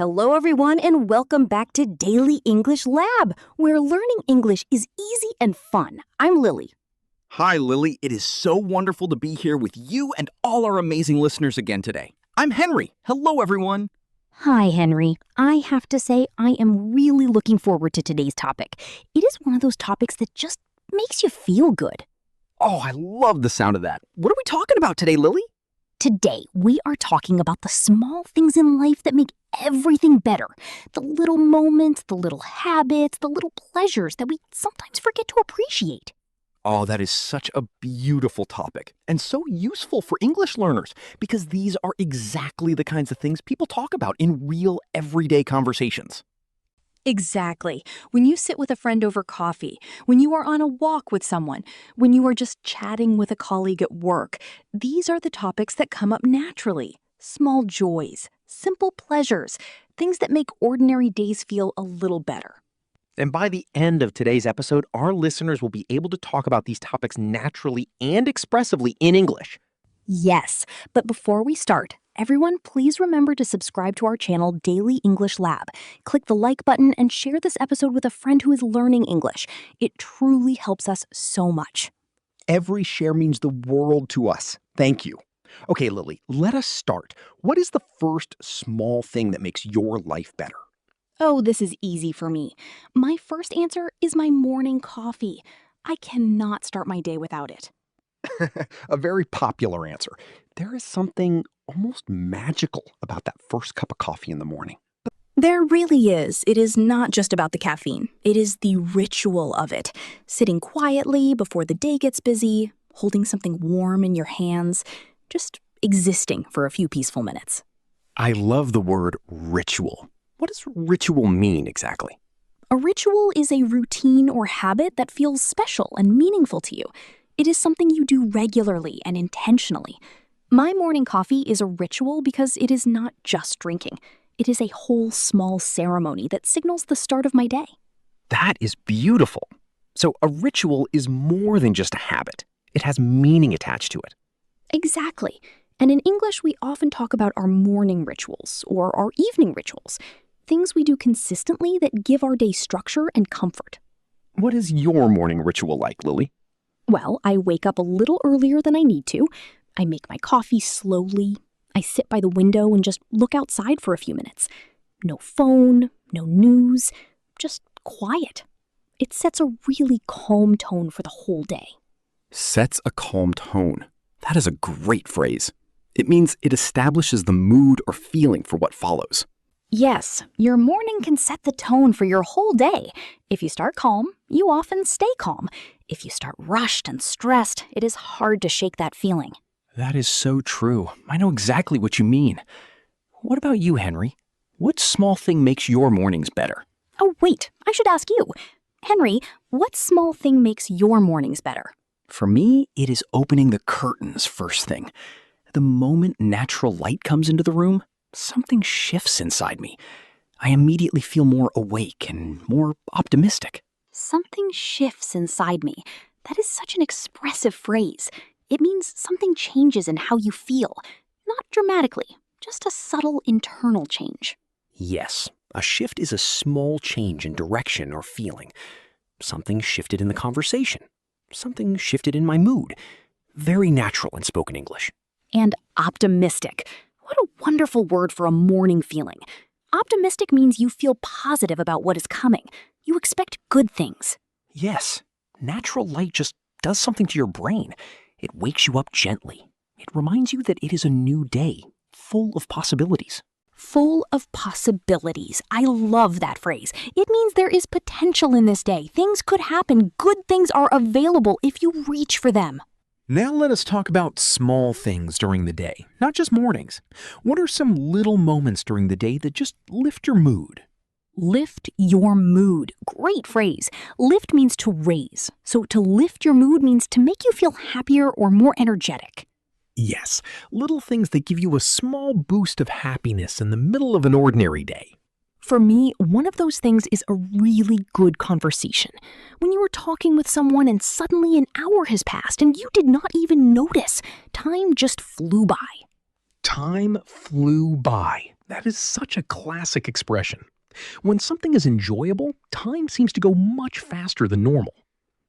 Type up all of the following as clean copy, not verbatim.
Hello, everyone, and welcome back to Daily English Lab, where learning English is easy and fun. I'm Lily. Hi, Lily. It is so wonderful to be here with you and all our amazing listeners again today. I'm Henry. Hello, everyone. Hi, Henry. I have to say, I am really looking forward to today's topic. It is one of those topics that just makes you feel good. Oh, I love the sound of that. What are we talking about today, Lily? Today, we are talking about the small things in life that make everything better. The little moments, the little habits, the little pleasures that we sometimes forget to appreciate. Oh, that is such a beautiful topic and so useful for English learners because these are exactly the kinds of things people talk about in real everyday conversations. Exactly. When you sit with a friend over coffee, when you are on a walk with someone, when you are just chatting with a colleague at work, these are the topics that come up naturally. Small joys, simple pleasures, things that make ordinary days feel a little better. And by the end of today's episode, our listeners will be able to talk about these topics naturally and expressively in English. Yes, but before we start, everyone, please remember to subscribe to our channel, Daily English Lab. Click the like button and share this episode with a friend who is learning English. It truly helps us so much. Every share means the world to us. Thank you. Okay, Lily, let us start. What is the first small thing that makes your life better? Oh, this is easy for me. My first answer is my morning coffee. I cannot start my day without it. A very popular answer. There is something almost magical about that first cup of coffee in the morning. There really is. It is not just about the caffeine. It is the ritual of it. Sitting quietly before the day gets busy, holding something warm in your hands, just existing for a few peaceful minutes. I love the word ritual. What does ritual mean exactly? A ritual is a routine or habit that feels special and meaningful to you. It is something you do regularly and intentionally. My morning coffee is a ritual because it is not just drinking. It is a whole small ceremony that signals the start of my day. That is beautiful. So a ritual is more than just a habit. It has meaning attached to it. Exactly. And in English, we often talk about our morning rituals or our evening rituals, things we do consistently that give our day structure and comfort. What is your morning ritual like, Lily? Well, I wake up a little earlier than I need to. I make my coffee slowly. I sit by the window and just look outside for a few minutes. No phone, no news, just quiet. It sets a really calm tone for the whole day. Sets a calm tone. That is a great phrase. It means it establishes the mood or feeling for what follows. Yes, your morning can set the tone for your whole day. If you start calm, you often stay calm. If you start rushed and stressed, it is hard to shake that feeling. That is so true. I know exactly what you mean. What about you, Henry? What small thing makes your mornings better? Oh, wait, I should ask you. Henry, what small thing makes your mornings better? For me, it is opening the curtains first thing. The moment natural light comes into the room, something shifts inside me. I immediately feel more awake and more optimistic. Something shifts inside me. That is such an expressive phrase. It means something changes in how you feel. Not dramatically, just a subtle internal change. Yes, a shift is a small change in direction or feeling. Something shifted in the conversation. Something shifted in my mood. Very natural in spoken English. And optimistic. What a wonderful word for a morning feeling. Optimistic means you feel positive about what is coming. You expect good things. Yes, natural light just does something to your brain. It wakes you up gently. It reminds you that it is a new day, full of possibilities. Full of possibilities. I love that phrase. It means there is potential in this day. Things could happen. Good things are available if you reach for them. Now let us talk about small things during the day, not just mornings. What are some little moments during the day that just lift your mood? Lift your mood. Great phrase. Lift means to raise. So to lift your mood means to make you feel happier or more energetic. Yes, little things that give you a small boost of happiness in the middle of an ordinary day. For me, one of those things is a really good conversation. When you are talking with someone and suddenly an hour has passed and you did not even notice. Time just flew by. Time flew by. That is such a classic expression. When something is enjoyable, time seems to go much faster than normal.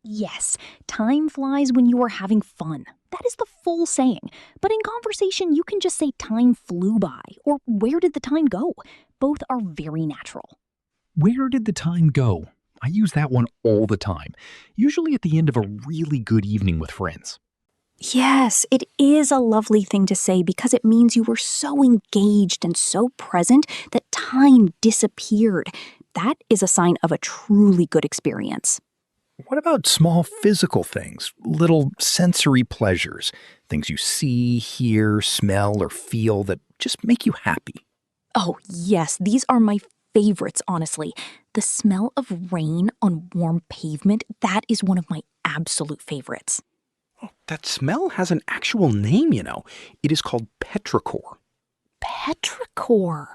Yes, time flies when you are having fun. That is the full saying. But in conversation, you can just say time flew by or where did the time go? Both are very natural. Where did the time go? I use that one all the time, usually at the end of a really good evening with friends. Yes, it is a lovely thing to say because it means you were so engaged and so present that time disappeared. That is a sign of a truly good experience. What about small physical things, little sensory pleasures, things you see, hear, smell, or feel that just make you happy? Oh, yes, these are my favorites, honestly. The smell of rain on warm pavement, that is one of my absolute favorites. That smell has an actual name, you know. It is called petrichor. Petrichor.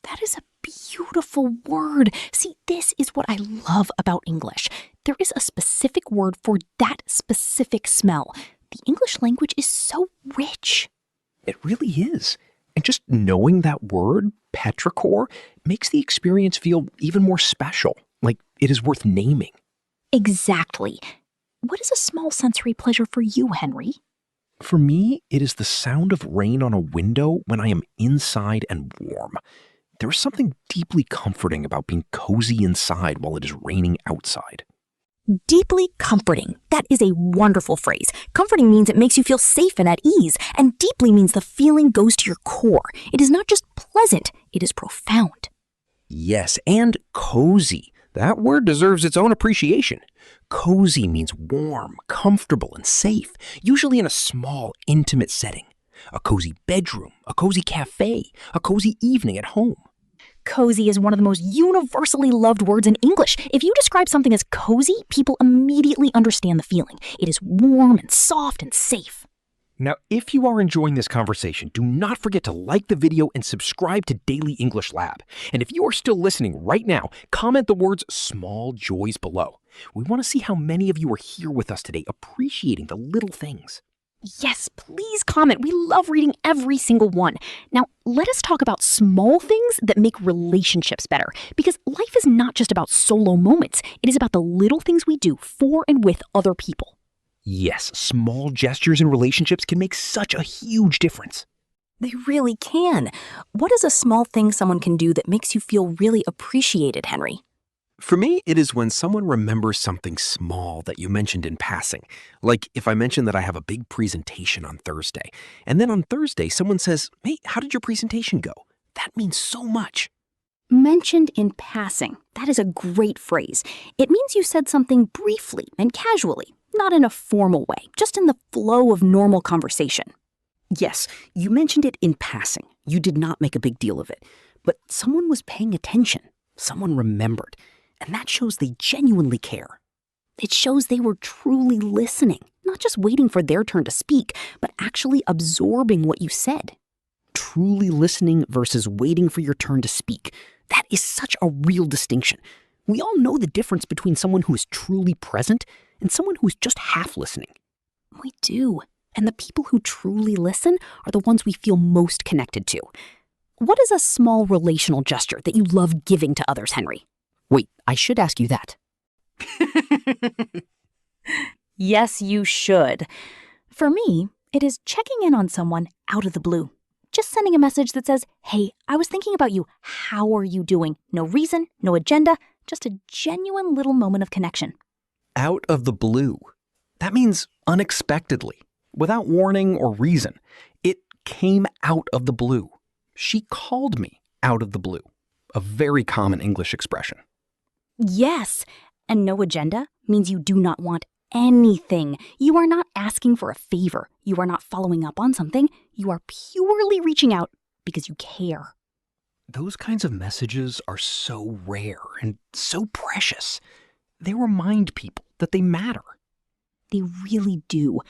That is a beautiful word. See, this is what I love about English. There is a specific word for that specific smell. The English language is so rich. It really is. And just knowing that word, petrichor, makes the experience feel even more special, like it is worth naming. Exactly. What is a small sensory pleasure for you, Henry? For me, it is the sound of rain on a window when I am inside and warm. There is something deeply comforting about being cozy inside while it is raining outside. Deeply comforting. That is a wonderful phrase. Comforting means it makes you feel safe and at ease, and deeply means the feeling goes to your core. It is not just pleasant, it is profound. Yes, and cozy. That word deserves its own appreciation. Cozy means warm, comfortable, and safe, usually in a small, intimate setting. A cozy bedroom, a cozy cafe, a cozy evening at home. Cozy is one of the most universally loved words in English. If you describe something as cozy, people immediately understand the feeling. It is warm and soft and safe. Now, if you are enjoying this conversation, do not forget to like the video and subscribe to Daily English Lab. And if you are still listening right now, comment the words small joys below. We want to see how many of you are here with us today appreciating the little things. Yes, please comment. We love reading every single one. Now, let us talk about small things that make relationships better. Because life is not just about solo moments. It is about the little things we do for and with other people. Yes, small gestures in relationships can make such a huge difference. They really can. What is a small thing someone can do that makes you feel really appreciated, Henry? For me, it is when someone remembers something small that you mentioned in passing. Like if I mention that I have a big presentation on Thursday, and then on Thursday someone says, "Hey, how did your presentation go?" That means so much. Mentioned in passing. That is a great phrase. It means you said something briefly and casually, not in a formal way, just in the flow of normal conversation. Yes, you mentioned it in passing. You did not make a big deal of it. But someone was paying attention. Someone remembered. And that shows they genuinely care. It shows they were truly listening, not just waiting for their turn to speak, but actually absorbing what you said. Truly listening versus waiting for your turn to speak. That is such a real distinction. We all know the difference between someone who is truly present and someone who is just half listening. We do. And the people who truly listen are the ones we feel most connected to. What is a small relational gesture that you love giving to others, Henry? Wait, I should ask you that. Yes, you should. For me, it is checking in on someone out of the blue. Just sending a message that says, "Hey, I was thinking about you. How are you doing?" No reason, no agenda, just a genuine little moment of connection. Out of the blue. That means unexpectedly, without warning or reason. It came out of the blue. She called me out of the blue. A very common English expression. Yes, and no agenda means you do not want anything. You are not asking for a favor. You are not following up on something. You are purely reaching out because you care. Those kinds of messages are so rare and so precious. They remind people that they matter. They really do.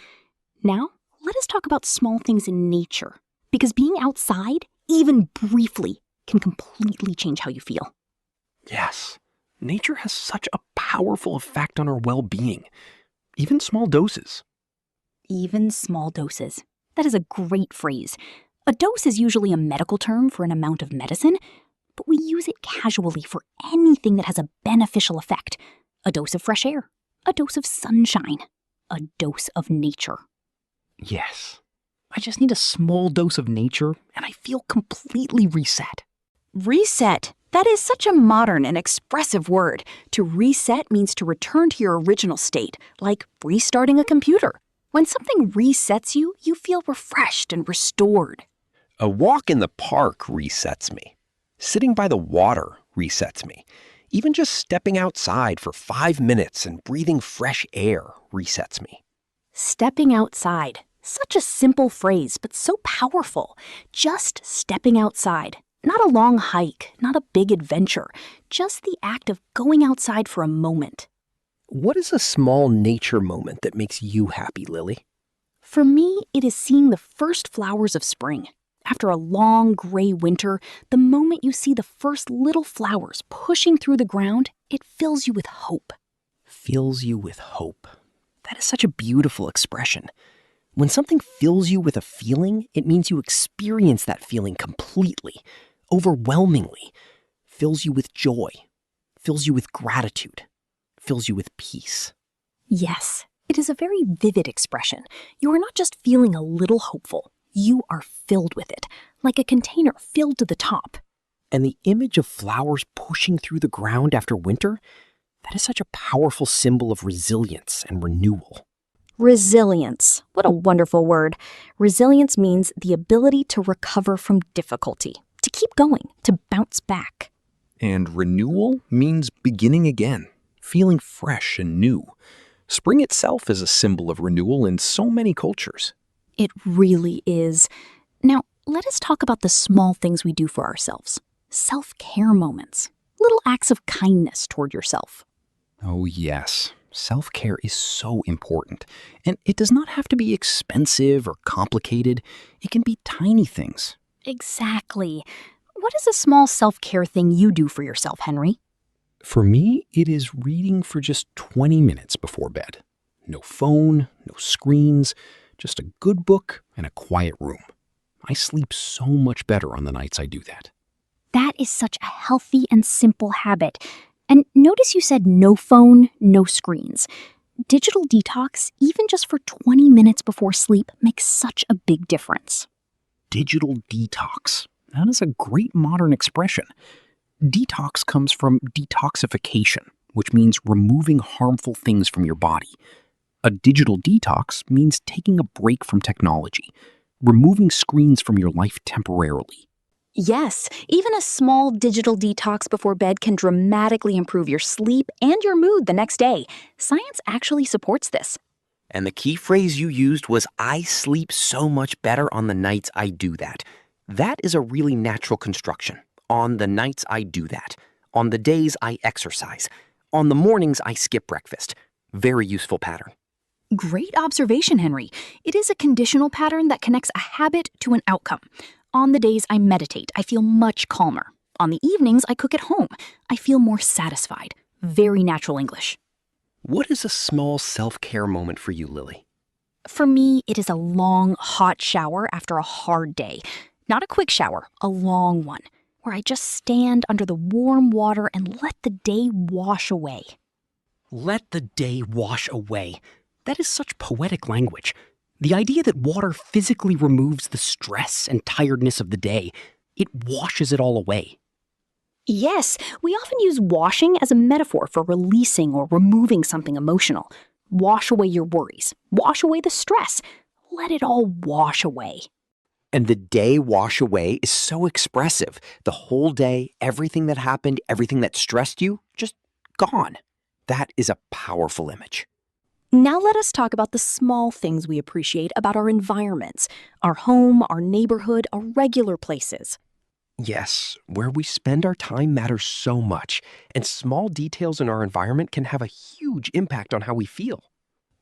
Now, let us talk about small things in nature, because being outside, even briefly, can completely change how you feel. Yes, nature has such a powerful effect on our well-being, even small doses. Even small doses. That is a great phrase. A dose is usually a medical term for an amount of medicine, but we use it casually for anything that has a beneficial effect. A dose of fresh air, a dose of sunshine, a dose of nature. Yes. I just need a small dose of nature and I feel completely reset. Reset. That is such a modern and expressive word. To reset means to return to your original state, like restarting a computer. When something resets you, you feel refreshed and restored. A walk in the park resets me. Sitting by the water resets me. Even just stepping outside for 5 minutes and breathing fresh air resets me. Stepping outside. Such a simple phrase, but so powerful. Just stepping outside. Not a long hike, not a big adventure. Just the act of going outside for a moment. What is a small nature moment that makes you happy, Lily? For me, it is seeing the first flowers of spring. After a long gray winter, the moment you see the first little flowers pushing through the ground, it fills you with hope. Fills you with hope. That is such a beautiful expression. When something fills you with a feeling, it means you experience that feeling completely, overwhelmingly. Fills you with joy. Fills you with gratitude. Fills you with peace. Yes, it is a very vivid expression. You are not just feeling a little hopeful. You are filled with it, like a container filled to the top. And the image of flowers pushing through the ground after winter, that is such a powerful symbol of resilience and renewal. Resilience. What a wonderful word. Resilience means the ability to recover from difficulty, to keep going, to bounce back. And renewal means beginning again, feeling fresh and new. Spring itself is a symbol of renewal in so many cultures. It really is. Now, let us talk about the small things we do for ourselves. Self-care moments. Little acts of kindness toward yourself. Oh yes, self-care is so important. And it does not have to be expensive or complicated. It can be tiny things. Exactly. What is a small self-care thing you do for yourself, Henry? For me, it is reading for just 20 minutes before bed. No phone, no screens, just a good book and a quiet room. I sleep so much better on the nights I do that. That is such a healthy and simple habit. And notice you said no phone, no screens. Digital detox, even just for 20 minutes before sleep, makes such a big difference. Digital detox. That is a great modern expression. Detox comes from detoxification, which means removing harmful things from your body. A digital detox means taking a break from technology, removing screens from your life temporarily. Yes, even a small digital detox before bed can dramatically improve your sleep and your mood the next day. Science actually supports this. And the key phrase you used was, I sleep so much better on the nights I do that. That is a really natural construction. On the nights I do that. On the days I exercise. On the mornings I skip breakfast. Very useful pattern. Great observation, Henry. It is a conditional pattern that connects a habit to an outcome. On the days I meditate, I feel much calmer. On the evenings I cook at home, I feel more satisfied. Very natural English. What is a small self-care moment for you, Lily? For me, it is a long, hot shower after a hard day. Not a quick shower, a long one, where I just stand under the warm water and let the day wash away. Let the day wash away. That is such poetic language. The idea that water physically removes the stress and tiredness of the day, it washes it all away. Yes, we often use washing as a metaphor for releasing or removing something emotional. Wash away your worries. Wash away the stress. Let it all wash away. And the day wash away is so expressive. The whole day, everything that happened, everything that stressed you, just gone. That is a powerful image. Now let us talk about the small things we appreciate about our environments, our home, our neighborhood, our regular places. Yes, where we spend our time matters so much, and small details in our environment can have a huge impact on how we feel.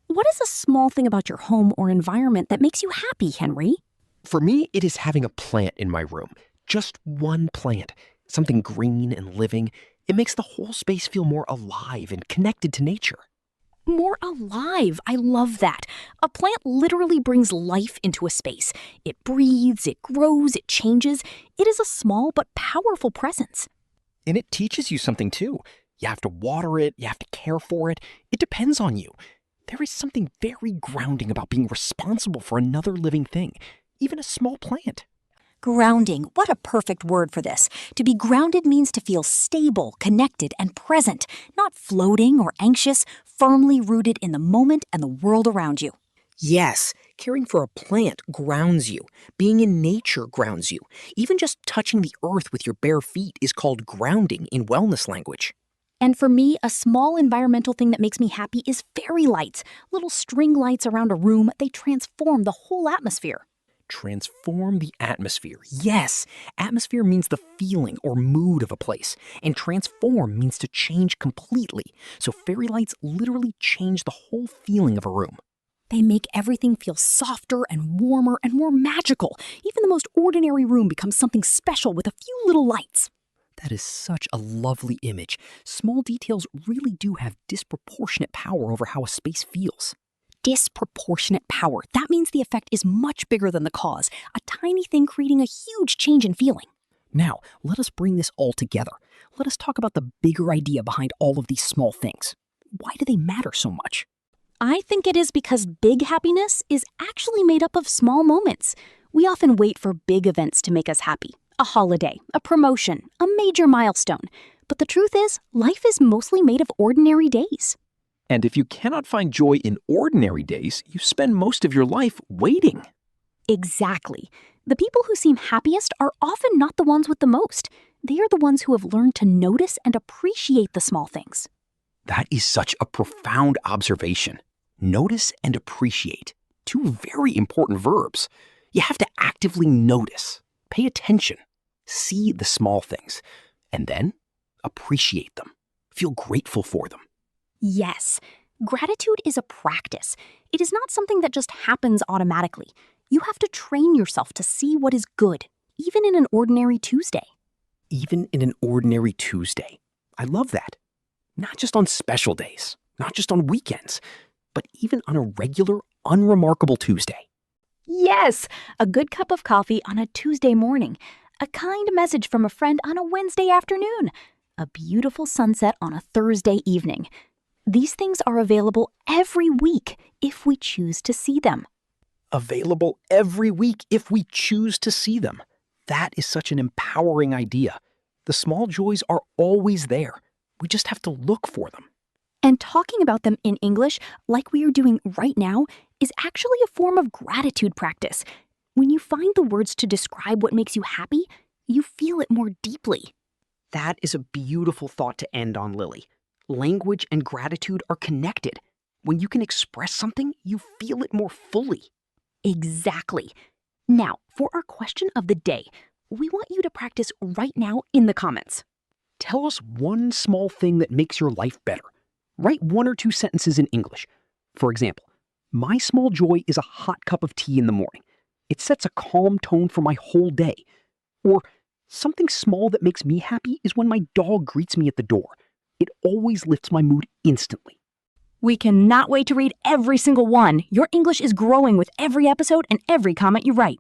What is a small thing about your home or environment that makes you happy, Henry? For me, it is having a plant in my room. Just one plant. Something green and living. It makes the whole space feel more alive and connected to nature. More alive. I love that. A plant literally brings life into a space. It breathes, it grows, it changes. It is a small but powerful presence. And it teaches you something too. You have to water it, you have to care for it. It depends on you. There is something very grounding about being responsible for another living thing, even a small plant. Grounding. What a perfect word for this. To be grounded means to feel stable, connected, and present, not floating or anxious, firmly rooted in the moment and the world around you. Yes, caring for a plant grounds you. Being in nature grounds you. Even just touching the earth with your bare feet is called grounding in wellness language. And for me, a small environmental thing that makes me happy is fairy lights. Little string lights around a room, they transform the whole atmosphere. Transform the atmosphere. Yes, atmosphere means the feeling or mood of a place, and transform means to change completely. So fairy lights literally change the whole feeling of a room. They make everything feel softer and warmer and more magical. Even the most ordinary room becomes something special with a few little lights. That is such a lovely image. Small details really do have disproportionate power over how a space feels. Disproportionate power. That means the effect is much bigger than the cause, a tiny thing creating a huge change in feeling. Now, let us bring this all together. Let us talk about the bigger idea behind all of these small things. Why do they matter so much? I think it is because big happiness is actually made up of small moments. We often wait for big events to make us happy. A holiday, a promotion, a major milestone. But the truth is, life is mostly made of ordinary days. And if you cannot find joy in ordinary days, you spend most of your life waiting. Exactly. The people who seem happiest are often not the ones with the most. They are the ones who have learned to notice and appreciate the small things. That is such a profound observation. Notice and appreciate. Two very important verbs. You have to actively notice, pay attention, see the small things, and then appreciate them. Feel grateful for them. Yes, gratitude is a practice. It is not something that just happens automatically. You have to train yourself to see what is good, even in an ordinary Tuesday. Even in an ordinary Tuesday. I love that. Not just on special days, not just on weekends, but even on a regular, unremarkable Tuesday. Yes, a good cup of coffee on a Tuesday morning, a kind message from a friend on a Wednesday afternoon, a beautiful sunset on a Thursday evening. These things are available every week if we choose to see them. Available every week if we choose to see them. That is such an empowering idea. The small joys are always there. We just have to look for them. And talking about them in English, like we are doing right now, is actually a form of gratitude practice. When you find the words to describe what makes you happy, you feel it more deeply. That is a beautiful thought to end on, Lily. Language and gratitude are connected. When you can express something, you feel it more fully. Exactly. Now, for our question of the day, we want you to practice right now in the comments. Tell us one small thing that makes your life better. Write 1 or 2 sentences in English. For example, my small joy is a hot cup of tea in the morning. It sets a calm tone for my whole day. Or something small that makes me happy is when my dog greets me at the door. It always lifts my mood instantly. We cannot wait to read every single one. Your English is growing with every episode and every comment you write.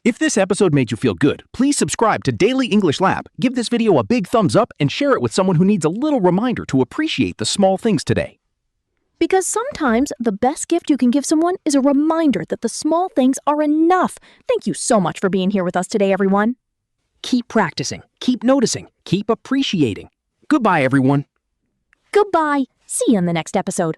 If this episode made you feel good, please subscribe to Daily English Lab, give this video a big thumbs up, and share it with someone who needs a little reminder to appreciate the small things today. Because sometimes the best gift you can give someone is a reminder that the small things are enough. Thank you so much for being here with us today, everyone. Keep practicing, keep noticing, keep appreciating. Goodbye, everyone. Goodbye. See you in the next episode.